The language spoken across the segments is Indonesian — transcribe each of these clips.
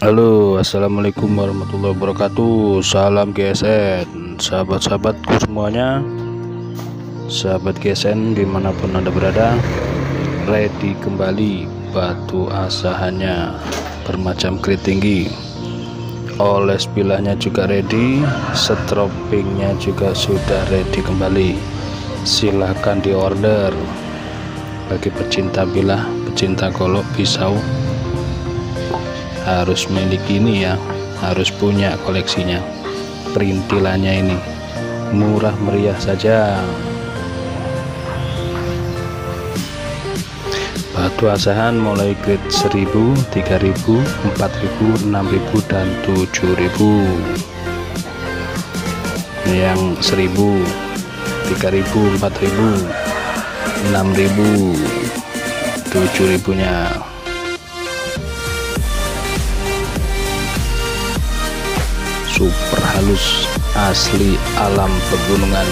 Halo, assalamualaikum warahmatullahi wabarakatuh. Salam GSN, sahabat-sahabatku semuanya, sahabat GSN dimanapun Anda berada. Ready kembali batu asahannya bermacam krit tinggi, oles bilahnya juga ready, stropingnya juga sudah ready kembali. Silahkan diorder bagi pecinta bilah, pecinta golok pisau. Harus memiliki ini ya, harus punya koleksinya. Perintilannya ini murah meriah saja. Batu asahan mulai grade 1000, 3000, 4000, 6000 dan 7000. Yang 1000, 3000, 4000, 6000, 7000 nya. Super halus asli alam pegunungan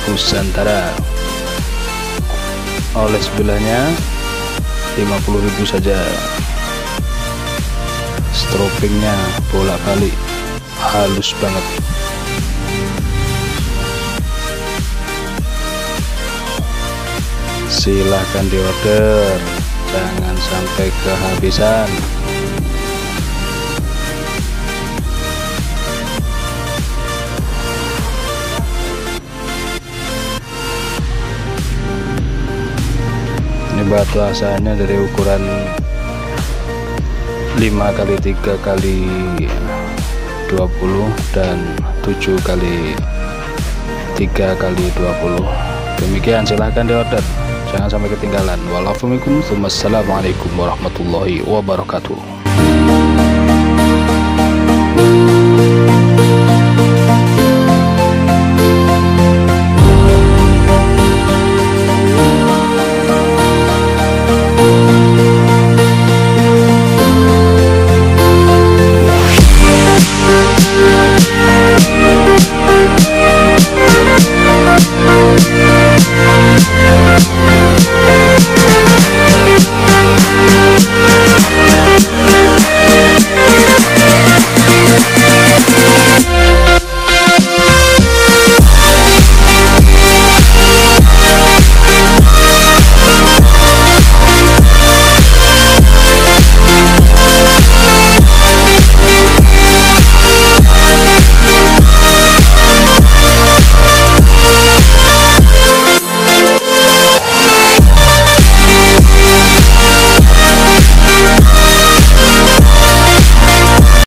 Nusantara. Oles bilahnya 50.000 saja. Stropingnya bolak-balik halus banget. Silahkan diorder, jangan sampai kehabisan. Ini batu asahannya dari ukuran 5x3x20 dan 7x3x20. Demikian, silahkan diorder, jangan sampai ketinggalan. Wassalamualaikum warahmatullahi wabarakatuh.